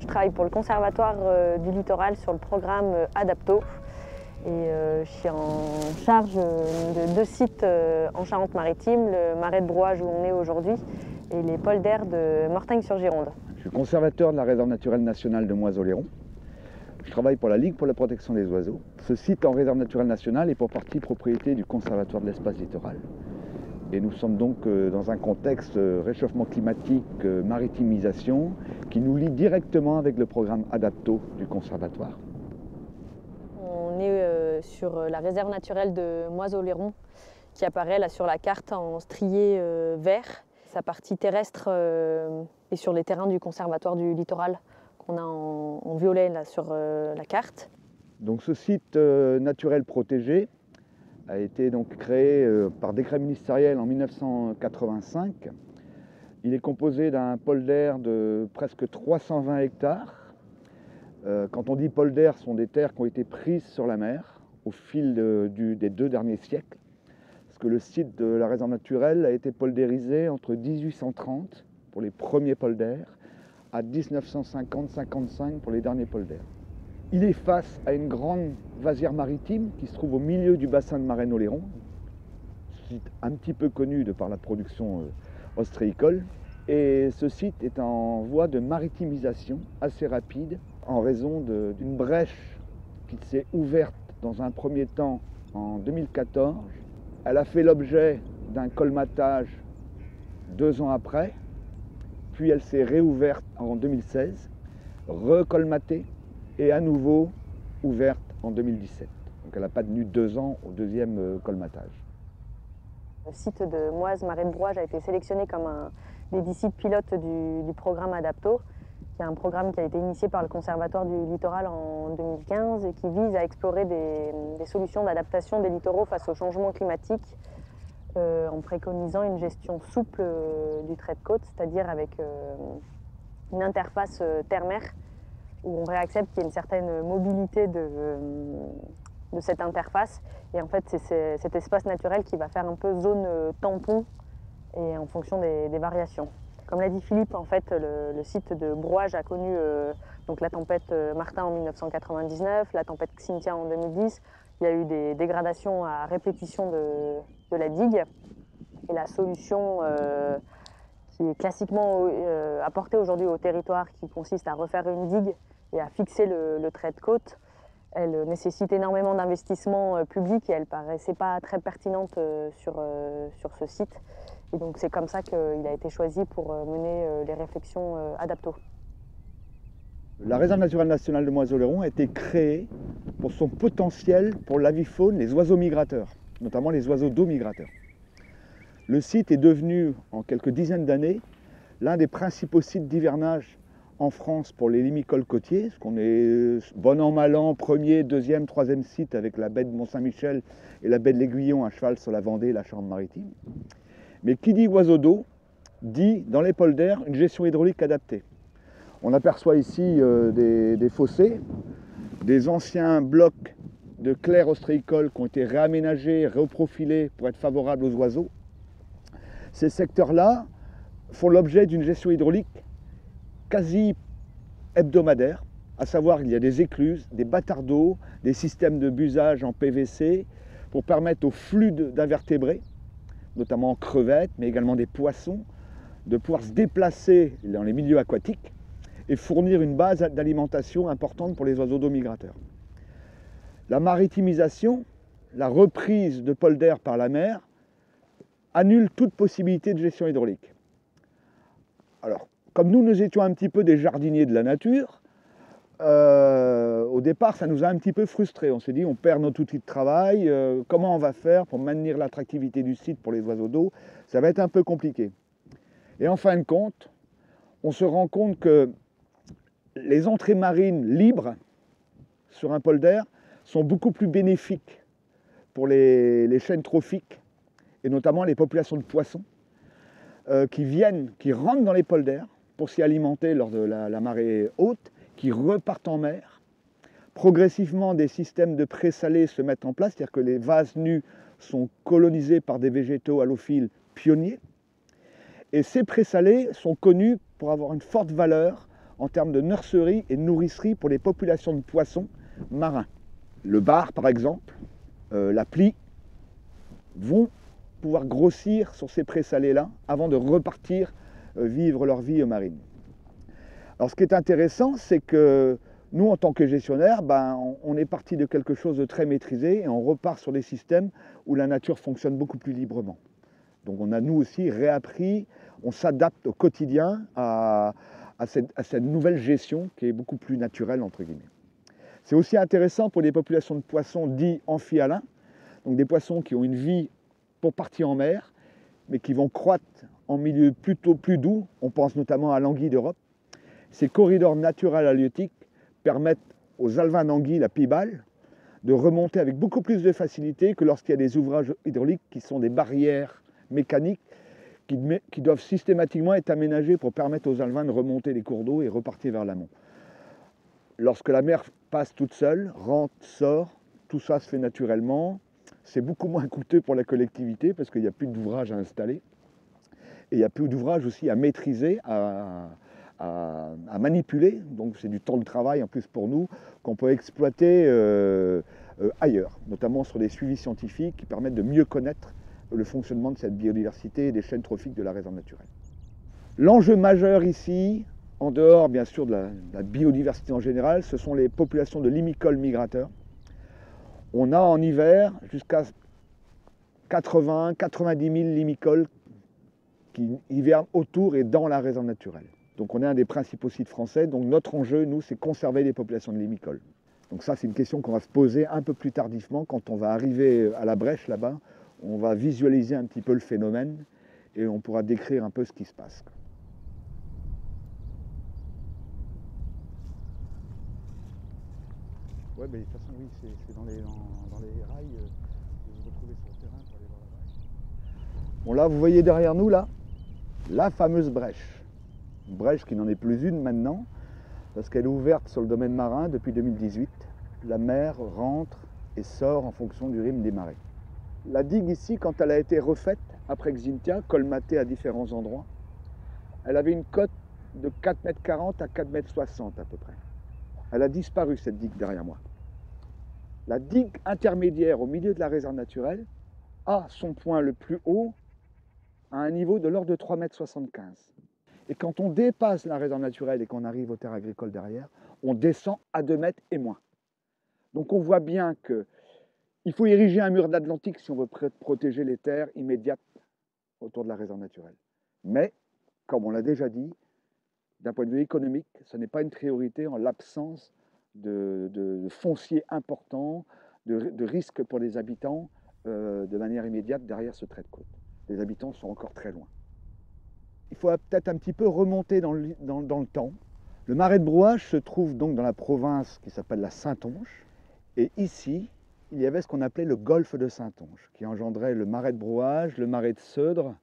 travaille pour le Conservatoire du Littoral sur le programme Adapto. Et je suis en charge de 2 sites en Charente-Maritime, le marais de Brouage où on est aujourd'hui et les polders de Mortagne-sur-Gironde. Je suis conservateur de la réserve naturelle nationale de Moise-Oléron. Je travaille pour la Ligue pour la protection des oiseaux. Ce site en réserve naturelle nationale est pour partie propriété du Conservatoire de l'espace littoral. Et nous sommes donc dans un contexte réchauffement climatique, maritimisation, qui nous lie directement avec le programme Adapto du Conservatoire. On est sur la réserve naturelle de Moise-Oléron qui apparaît là sur la carte en strié vert. Sa partie terrestre est sur les terrains du Conservatoire du Littoral qu'on a en violet là, sur la carte. Donc ce site naturel protégé a été donc créé par décret ministériel en 1985. Il est composé d'un polder de presque 320 hectares. Quand on dit polder, ce sont des terres qui ont été prises sur la mer au fil des 2 derniers siècles. Parce que le site de la réserve naturelle a été poldérisé entre 1830 pour les premiers polders à 1950-55 pour les derniers polders. Il est face à une grande vasière maritime qui se trouve au milieu du bassin de Marennes-Oléron, site un petit peu connu de par la production ostréicole. Et ce site est en voie de maritimisation assez rapide en raison d'une brèche qui s'est ouverte dans un premier temps en 2014. Elle a fait l'objet d'un colmatage 2 ans après, puis elle s'est réouverte en 2016, recolmatée et à nouveau ouverte en 2017. Donc elle n'a pas tenu 2 ans au 2e colmatage. Le site de Moise-Marais de Brouage a été sélectionné comme un des 10 sites pilotes du programme Adapto, qui est un programme qui a été initié par le Conservatoire du Littoral en 2015 et qui vise à explorer des solutions d'adaptation des littoraux face au changement climatique en préconisant une gestion souple du trait de côte, c'est-à-dire avec une interface terre-mer où on réaccepte qu'il y ait une certaine mobilité de cette interface. Et en fait, c'est cet espace naturel qui va faire un peu zone tampon et en fonction des variations. Comme l'a dit Philippe, en fait, le site de Brouage a connu donc la tempête Martin en 1999, la tempête Xynthia en 2010. Il y a eu des dégradations à répétition de la digue. Et la solution qui est classiquement apportée aujourd'hui au territoire, qui consiste à refaire une digue et à fixer le trait de côte, elle nécessite énormément d'investissements publics et elle ne paraissait pas très pertinente sur ce site. Et donc c'est comme ça qu'il a été choisi pour mener les réflexions Adapto. La réserve naturelle nationale de Moise-Oléron a été créée pour son potentiel pour l'avifaune, les oiseaux migrateurs, notamment les oiseaux d'eau migrateurs. Le site est devenu, en quelques dizaines d'années, l'un des principaux sites d'hivernage en France pour les limicoles côtiers, parce qu'on est bon an, mal an, 1er, 2e, 3e site avec la baie de Mont-Saint-Michel et la baie de l'Aiguillon à cheval sur la Vendée et la Charente-Maritime. Mais qui dit oiseaux d'eau, dit dans les polders une gestion hydraulique adaptée. On aperçoit ici des fossés, des anciens blocs de clairs ostréicoles qui ont été réaménagés, reprofilés pour être favorables aux oiseaux. Ces secteurs-là font l'objet d'une gestion hydraulique quasi hebdomadaire, à savoir qu'il y a des écluses, des bâtards d'eau, des systèmes de busage en PVC pour permettre au flux d'invertébrés, notamment crevettes, mais également des poissons, de pouvoir se déplacer dans les milieux aquatiques et fournir une base d'alimentation importante pour les oiseaux d'eau migrateurs. La maritimisation, la reprise de polders par la mer, annule toute possibilité de gestion hydraulique. Alors, comme nous étions un petit peu des jardiniers de la nature, au départ, ça nous a un petit peu frustrés. On s'est dit, on perd notre outil de travail, comment on va faire pour maintenir l'attractivité du site pour les oiseaux d'eau? Ça va être un peu compliqué. Et en fin de compte, on se rend compte que les entrées marines libres sur un polder sont beaucoup plus bénéfiques pour les chaînes trophiques, et notamment les populations de poissons, qui rentrent dans les polders pour s'y alimenter lors de la marée haute, qui repartent en mer. Progressivement, des systèmes de présalés se mettent en place, c'est-à-dire que les vases nus sont colonisés par des végétaux halophiles pionniers. Et ces présalés sont connus pour avoir une forte valeur en termes de nurserie et de nourricerie pour les populations de poissons marins. Le bar, par exemple, la plie, vont pouvoir grossir sur ces présalés-là avant de repartir vivre leur vie marine. Alors ce qui est intéressant, c'est que nous, en tant que gestionnaires, on est parti de quelque chose de très maîtrisé et on repart sur des systèmes où la nature fonctionne beaucoup plus librement. Donc on a nous aussi réappris, on s'adapte au quotidien à cette nouvelle gestion qui est beaucoup plus naturelle, entre guillemets. C'est aussi intéressant pour les populations de poissons dits amphihalins, donc des poissons qui ont une vie pour partie en mer, mais qui vont croître en milieu plutôt plus doux. On pense notamment à l'anguille d'Europe. Ces corridors naturels halieutiques permettent aux alevins d'anguille, la pibale, de remonter avec beaucoup plus de facilité que lorsqu'il y a des ouvrages hydrauliques qui sont des barrières mécaniques qui doivent systématiquement être aménagés pour permettre aux alevins de remonter les cours d'eau et repartir vers l'amont. Lorsque la mer passe toute seule, rentre, sort, tout ça se fait naturellement. C'est beaucoup moins coûteux pour la collectivité parce qu'il n'y a plus d'ouvrage à installer. Et il n'y a plus d'ouvrage aussi à maîtriser, à manipuler. Donc c'est du temps de travail en plus pour nous qu'on peut exploiter ailleurs, notamment sur des suivis scientifiques qui permettent de mieux connaître le fonctionnement de cette biodiversité et des chaînes trophiques de la réserve naturelle. L'enjeu majeur ici, en dehors bien sûr de la biodiversité en général, ce sont les populations de limicoles migrateurs. On a en hiver jusqu'à 80-90 000 limicoles qui hivernent autour et dans la réserve naturelle. Donc on est un des principaux sites français, donc notre enjeu, nous, c'est conserver les populations de limicoles. Donc ça, c'est une question qu'on va se poser un peu plus tardivement quand on va arriver à la brèche là-bas. On va visualiser un petit peu le phénomène et on pourra décrire un peu ce qui se passe. Oui, mais de toute façon, oui, c'est dans les rails que vous retrouvez sur le terrain pour aller voir la brèche. Bon, là, vous voyez derrière nous, là, la fameuse brèche. Une brèche qui n'en est plus une maintenant, parce qu'elle est ouverte sur le domaine marin depuis 2018. La mer rentre et sort en fonction du rythme des marées. La digue ici, quand elle a été refaite après Xynthia, colmatée à différents endroits, elle avait une cote de 4,40 m à 4,60 m à peu près. Elle a disparu, cette digue derrière moi. La digue intermédiaire au milieu de la réserve naturelle a son point le plus haut à un niveau de l'ordre de 3,75 m. Et quand on dépasse la réserve naturelle et qu'on arrive aux terres agricoles derrière, on descend à 2 mètres et moins. Donc on voit bien qu'il faut ériger un mur d'Atlantique si on veut protéger les terres immédiates autour de la réserve naturelle. Mais, comme on l'a déjà dit, d'un point de vue économique, ce n'est pas une priorité en l'absence de foncier important, de risques pour les habitants de manière immédiate derrière ce trait de côte. Les habitants sont encore très loin. Il faut peut-être un petit peu remonter dans le temps. Le marais de Brouage se trouve donc dans la province qui s'appelle la Saintonge. Et ici, il y avait ce qu'on appelait le golfe de Saintonge, qui engendrait le marais de Brouage, le marais de Seudre.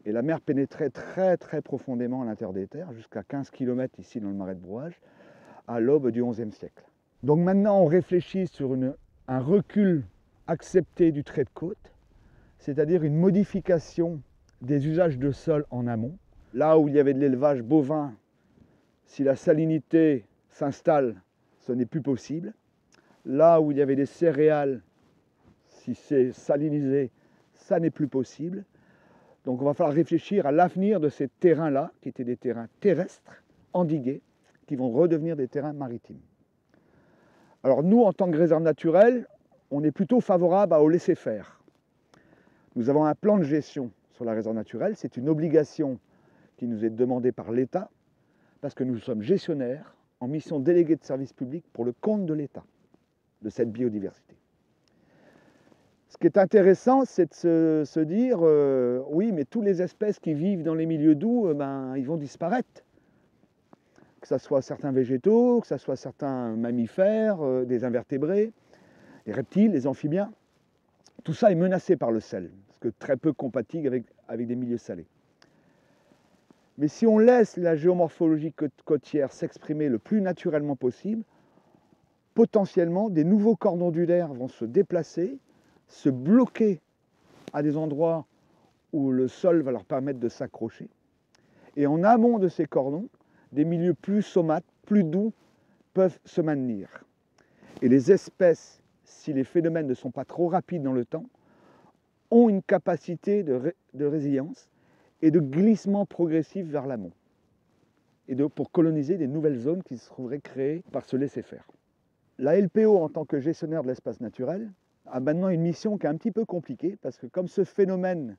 Et la mer pénétrait très très profondément à l'intérieur des terres, jusqu'à 15 km ici dans le marais de Brouage, à l'aube du XIe siècle. Donc maintenant on réfléchit sur un recul accepté du trait de côte, c'est-à-dire une modification des usages de sol en amont. Là où il y avait de l'élevage bovin, si la salinité s'installe, ce n'est plus possible. Là où il y avait des céréales, si c'est salinisé, ça n'est plus possible. Donc on va falloir réfléchir à l'avenir de ces terrains-là, qui étaient des terrains terrestres, endigués, qui vont redevenir des terrains maritimes. Alors nous, en tant que réserve naturelle, on est plutôt favorable au laisser-faire. Nous avons un plan de gestion sur la réserve naturelle, c'est une obligation qui nous est demandée par l'État, parce que nous sommes gestionnaires en mission déléguée de service public pour le compte de l'État, de cette biodiversité. Ce qui est intéressant, c'est de se dire, oui, mais toutes les espèces qui vivent dans les milieux doux, ils vont disparaître. Que ce soit certains végétaux, que ce soit certains mammifères, des invertébrés, les reptiles, les amphibiens. Tout ça est menacé par le sel, parce que très peu compatible avec des milieux salés. Mais si on laisse la géomorphologie côtière s'exprimer le plus naturellement possible, potentiellement, des nouveaux cordons dulaires vont se déplacer, se bloquer à des endroits où le sol va leur permettre de s'accrocher. Et en amont de ces cordons, des milieux plus somates, plus doux, peuvent se maintenir. Et les espèces, si les phénomènes ne sont pas trop rapides dans le temps, ont une capacité de résilience et de glissement progressif vers l'amont, pour coloniser des nouvelles zones qui se trouveraient créées par ce laisser-faire. La LPO, en tant que gestionnaire de l'espace naturel, a maintenant une mission qui est un petit peu compliquée, parce que comme ce phénomène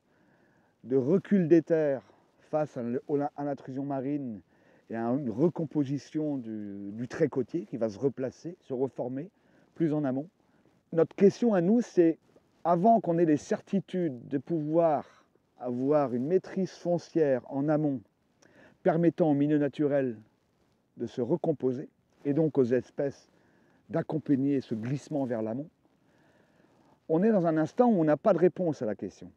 de recul des terres face à l'intrusion marine et à une recomposition du trait côtier qui va se replacer, se reformer plus en amont, notre question à nous, c'est, avant qu'on ait les certitudes de pouvoir avoir une maîtrise foncière en amont permettant au milieu naturel de se recomposer, et donc aux espèces d'accompagner ce glissement vers l'amont, on est dans un instant où on n'a pas de réponse à la question.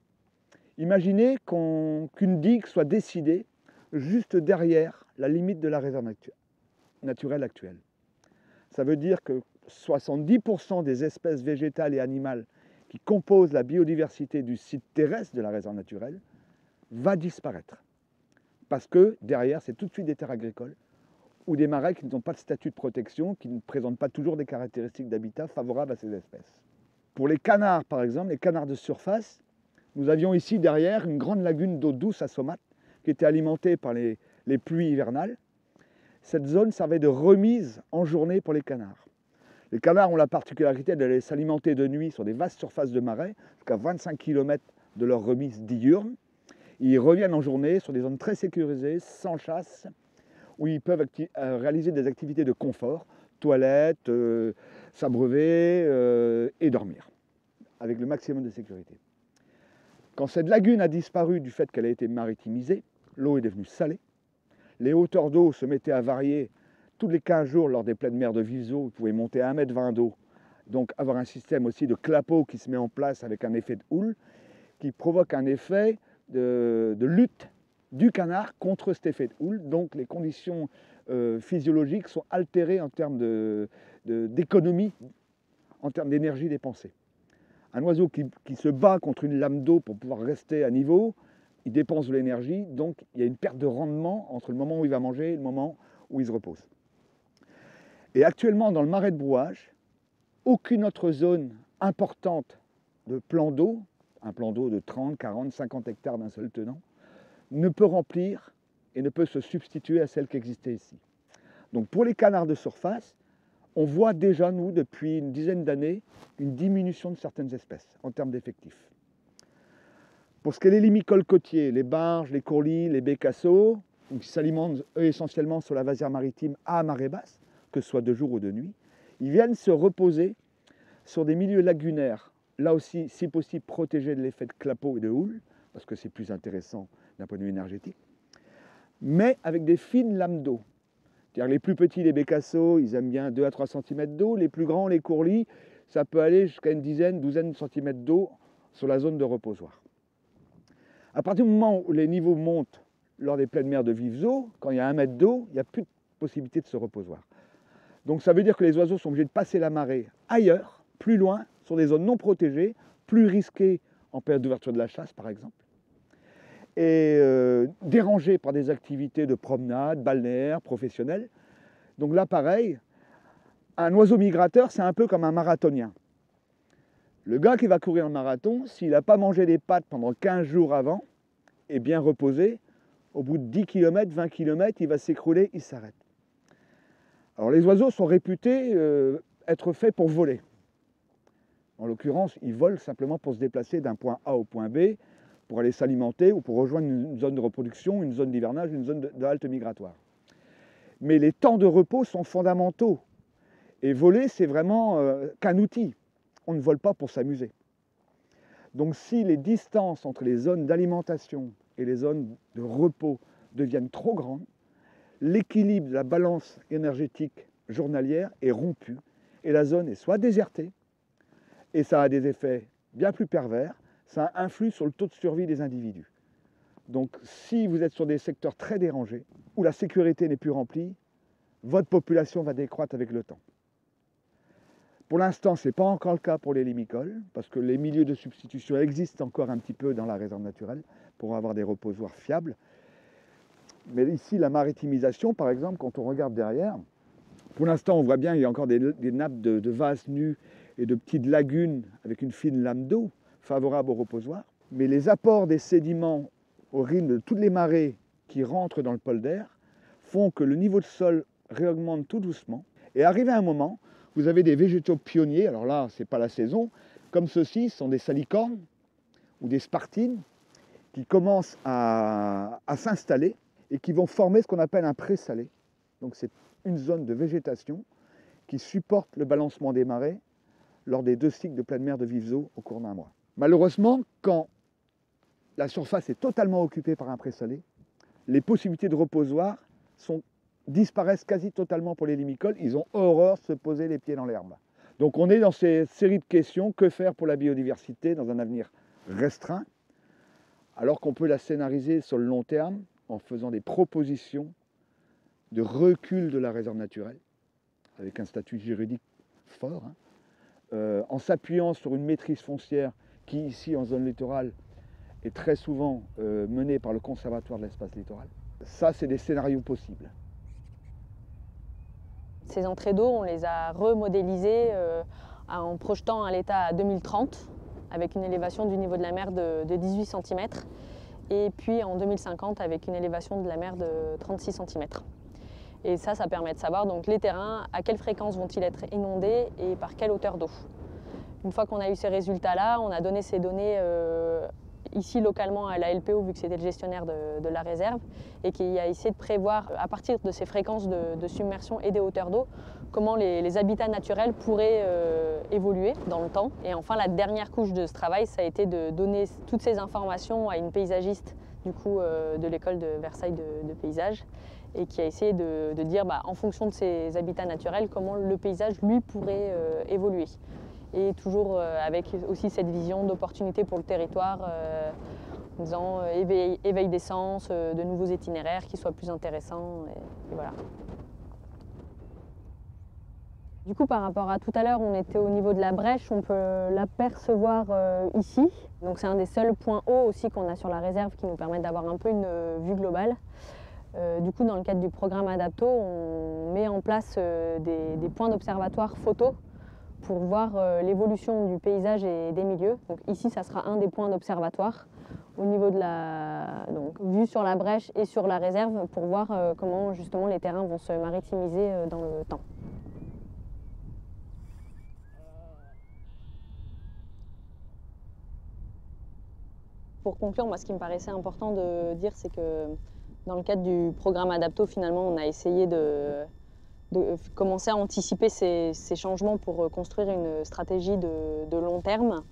Imaginez qu'une digue soit décidée juste derrière la limite de la réserve naturelle actuelle. Ça veut dire que 70% des espèces végétales et animales qui composent la biodiversité du site terrestre de la réserve naturelle va disparaître. Parce que derrière, c'est tout de suite des terres agricoles ou des marais qui n'ont pas de statut de protection, qui ne présentent pas toujours des caractéristiques d'habitat favorables à ces espèces. Pour les canards, par exemple, les canards de surface, nous avions ici derrière une grande lagune d'eau douce à Somates qui était alimentée par les pluies hivernales. Cette zone servait de remise en journée pour les canards. Les canards ont la particularité d'aller s'alimenter de nuit sur des vastes surfaces de marais, jusqu'à 25 km de leur remise diurne. Ils reviennent en journée sur des zones très sécurisées, sans chasse, où ils peuvent réaliser des activités de confort, toilettes, s'abreuver et dormir, avec le maximum de sécurité. Quand cette lagune a disparu du fait qu'elle a été maritimisée, l'eau est devenue salée, les hauteurs d'eau se mettaient à varier tous les 15 jours lors des pleines mers de Viso, vous pouvez monter à 1,20 m d'eau, donc avoir un système aussi de clapot qui se met en place avec un effet de houle, qui provoque un effet de lutte du canard contre cet effet de houle. Donc les conditions physiologiques sont altérées en termes d'économie, en termes d'énergie dépensée. Un oiseau qui se bat contre une lame d'eau pour pouvoir rester à niveau, il dépense de l'énergie, donc il y a une perte de rendement entre le moment où il va manger et le moment où il se repose. Et actuellement, dans le marais de brouage, aucune autre zone importante de plan d'eau, un plan d'eau de 30, 40, 50 hectares d'un seul tenant, ne peut remplir et ne peut se substituer à celle qui existait ici. Donc pour les canards de surface, on voit déjà, nous, depuis une dizaine d'années, une diminution de certaines espèces en termes d'effectifs. Pour ce qui est des limicoles côtiers, les barges, les courlis, les bécassos, qui s'alimentent eux essentiellement sur la vasière maritime à marée basse, que ce soit de jour ou de nuit, ils viennent se reposer sur des milieux lagunaires, là aussi, si possible, protégés de l'effet de clapot et de houle, parce que c'est plus intéressant d'un point de vue énergétique, mais avec des fines lames d'eau. C'est-à-dire les plus petits, les bécassos, ils aiment bien 2 à 3 cm d'eau, les plus grands, les courlis, ça peut aller jusqu'à une dizaine, douzaine de centimètres d'eau sur la zone de reposoir. À partir du moment où les niveaux montent lors des pleines mers de vives eaux, quand il y a 1 mètre d'eau, il n'y a plus de possibilité de se reposoir. Donc ça veut dire que les oiseaux sont obligés de passer la marée ailleurs, plus loin, sur des zones non protégées, plus risquées en période d'ouverture de la chasse par exemple, et dérangés par des activités de promenade, balnéaires, professionnelles. Donc là pareil, un oiseau migrateur c'est un peu comme un marathonien. Le gars qui va courir un marathon, s'il n'a pas mangé des pâtes pendant 15 jours avant, et bien reposé, au bout de 10 km, 20 km, il va s'écrouler, il s'arrête. Alors les oiseaux sont réputés être faits pour voler. En l'occurrence, ils volent simplement pour se déplacer d'un point A au point B, pour aller s'alimenter ou pour rejoindre une zone de reproduction, une zone d'hivernage, une zone de halte migratoire. Mais les temps de repos sont fondamentaux. Et voler, c'est vraiment qu'un outil. On ne vole pas pour s'amuser. Donc si les distances entre les zones d'alimentation et les zones de repos deviennent trop grandes, l'équilibre de la balance énergétique journalière est rompu et la zone est soit désertée, et ça a des effets bien plus pervers, ça influe sur le taux de survie des individus. Donc si vous êtes sur des secteurs très dérangés, où la sécurité n'est plus remplie, votre population va décroître avec le temps. Pour l'instant, ce n'est pas encore le cas pour les limicoles, parce que les milieux de substitution existent encore un petit peu dans la réserve naturelle pour avoir des reposoirs fiables. Mais ici, la maritimisation, par exemple, quand on regarde derrière, pour l'instant, on voit bien qu'il y a encore des nappes de vases nus et de petites lagunes avec une fine lame d'eau favorable au reposoir. Mais les apports des sédiments au rythme de toutes les marées qui rentrent dans le polder font que le niveau de sol réaugmente tout doucement. Et arrivé à un moment, vous avez des végétaux pionniers, alors là, ce n'est pas la saison, comme ceux-ci, ce sont des salicornes ou des spartines qui commencent à s'installer et qui vont former ce qu'on appelle un présalé. Donc c'est une zone de végétation qui supporte le balancement des marées lors des 2 cycles de pleine mer de vives eaux au cours d'un mois. Malheureusement, quand la surface est totalement occupée par un présalé, les possibilités de reposoir disparaissent quasi totalement pour les limicoles. Ils ont horreur de se poser les pieds dans l'herbe. Donc on est dans ces séries de questions, que faire pour la biodiversité dans un avenir restreint, alors qu'on peut la scénariser sur le long terme en faisant des propositions de recul de la réserve naturelle, avec un statut juridique fort, en s'appuyant sur une maîtrise foncière qui, ici, en zone littorale, est très souvent menée par le Conservatoire de l'espace littoral. Ça, c'est des scénarios possibles. Ces entrées d'eau, on les a remodélisées en projetant à l'état à 2030, avec une élévation du niveau de la mer de 18 cm, et puis en 2050 avec une élévation de la mer de 36 cm. Et ça permet de savoir donc les terrains, à quelle fréquence vont-ils être inondés et par quelle hauteur d'eau. Une fois qu'on a eu ces résultats-là, on a donné ces données ici localement à la LPO, vu que c'était le gestionnaire de la réserve, et qui a essayé de prévoir, à partir de ces fréquences de submersion et des hauteurs d'eau, comment les habitats naturels pourraient évoluer dans le temps. Et enfin, la dernière couche de ce travail, ça a été de donner toutes ces informations à une paysagiste du coup, de l'école de Versailles de paysage, et qui a essayé de dire, en fonction de ces habitats naturels, comment le paysage, lui, pourrait évoluer. Et toujours avec aussi cette vision d'opportunité pour le territoire, en disant éveil des sens, de nouveaux itinéraires qui soient plus intéressants, et voilà. Du coup, par rapport à tout à l'heure, on était au niveau de la brèche, on peut l'apercevoir ici. Donc c'est un des seuls points hauts aussi qu'on a sur la réserve qui nous permettent d'avoir un peu une vue globale. Du coup, dans le cadre du programme Adapto, on met en place des points d'observatoire photo pour voir l'évolution du paysage et des milieux. Donc ici, ça sera un des points d'observatoire au niveau de vue sur la brèche et sur la réserve pour voir comment justement les terrains vont se maritimiser dans le temps. Pour conclure, moi, ce qui me paraissait important de dire, c'est que dans le cadre du programme Adapto, finalement, on a essayé de commencer à anticiper ces changements pour construire une stratégie de long terme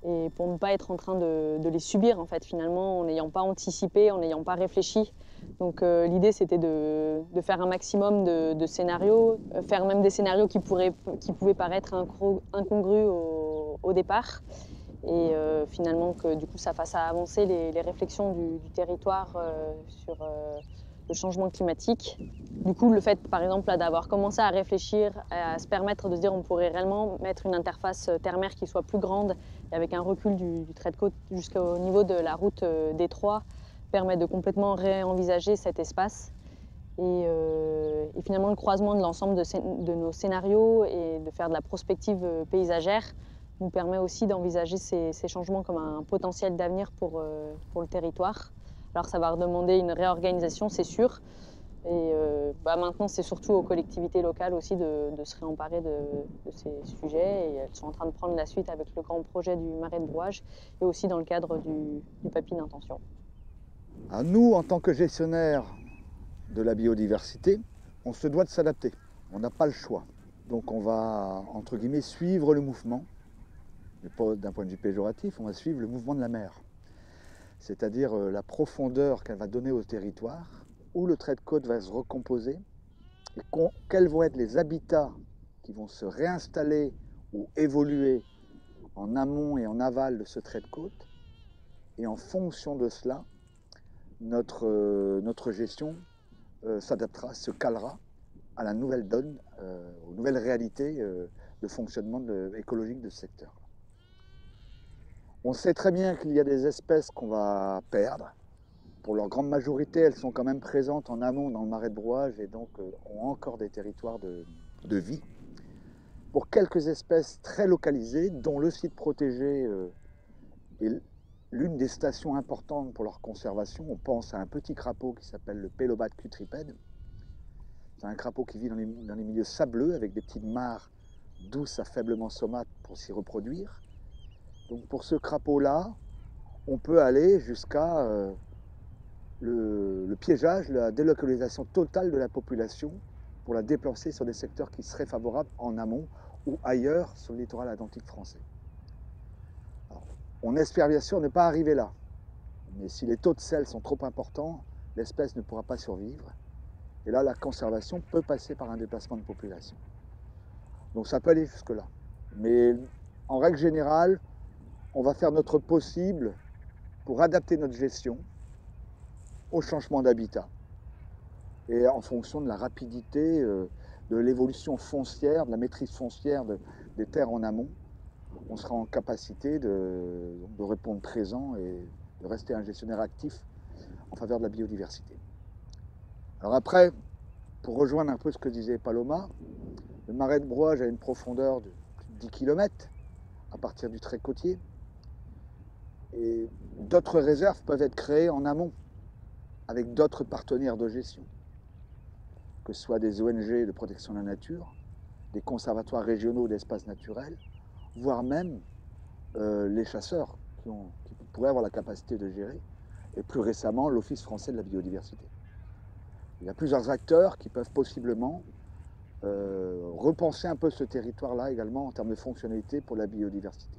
et pour ne pas être en train de les subir, en fait, finalement, en n'ayant pas anticipé, en n'ayant pas réfléchi. Donc l'idée, c'était de faire un maximum de scénarios, faire même des scénarios qui pouvaient paraître incongrus au départ. Et finalement que du coup ça fasse avancer les réflexions du territoire sur le changement climatique. Du coup le fait par exemple d'avoir commencé à réfléchir, à se permettre de se dire on pourrait réellement mettre une interface terre-mer qui soit plus grande et avec un recul du trait de côte jusqu'au niveau de la route Détroit permet de complètement réenvisager cet espace. Et finalement le croisement de l'ensemble de nos scénarios et de faire de la prospective paysagère nous permet aussi d'envisager ces changements comme un potentiel d'avenir pour le territoire. Alors ça va demander une réorganisation, c'est sûr. Et maintenant, c'est surtout aux collectivités locales aussi de se réemparer de ces sujets. Et elles sont en train de prendre la suite avec le grand projet du marais de brouage et aussi dans le cadre du papier d'intention. À nous, en tant que gestionnaires de la biodiversité, on se doit de s'adapter. On n'a pas le choix. Donc on va, entre guillemets, suivre le mouvement. Mais pas d'un point de vue péjoratif, on va suivre le mouvement de la mer. C'est-à-dire la profondeur qu'elle va donner au territoire, où le trait de côte va se recomposer, et quels vont être les habitats qui vont se réinstaller ou évoluer en amont et en aval de ce trait de côte. Et en fonction de cela, notre gestion s'adaptera, se calera à la nouvelle donne, aux nouvelles réalités de fonctionnement écologique de ce secteur. On sait très bien qu'il y a des espèces qu'on va perdre, pour leur grande majorité, elles sont quand même présentes en amont dans le marais de brouage et donc ont encore des territoires de vie. Pour quelques espèces très localisées, dont le site protégé est l'une des stations importantes pour leur conservation, on pense à un petit crapaud qui s'appelle le Pélobate cutripède. C'est un crapaud qui vit dans les milieux sableux avec des petites mares douces à faiblement somates pour s'y reproduire. Donc pour ce crapaud-là, on peut aller jusqu'à le piégeage, la délocalisation totale de la population pour la déplacer sur des secteurs qui seraient favorables en amont ou ailleurs sur le littoral atlantique français. Alors, on espère bien sûr ne pas arriver là, mais si les taux de sel sont trop importants, l'espèce ne pourra pas survivre. Et là, la conservation peut passer par un déplacement de population. Donc ça peut aller jusque-là. Mais en règle générale, on va faire notre possible pour adapter notre gestion au changement d'habitat. Et en fonction de la rapidité de l'évolution foncière, de la maîtrise foncière des terres en amont, on sera en capacité de répondre présent et de rester un gestionnaire actif en faveur de la biodiversité. Alors après, pour rejoindre un peu ce que disait Paloma, le marais de brouage a une profondeur de plus de 10 km à partir du trait côtier. Et d'autres réserves peuvent être créées en amont avec d'autres partenaires de gestion, que ce soit des ONG de protection de la nature, des conservatoires régionaux d'espaces naturels, voire même les chasseurs qui pourraient avoir la capacité de gérer, et plus récemment l'Office français de la biodiversité. Il y a plusieurs acteurs qui peuvent possiblement repenser un peu ce territoire-là également en termes de fonctionnalité pour la biodiversité.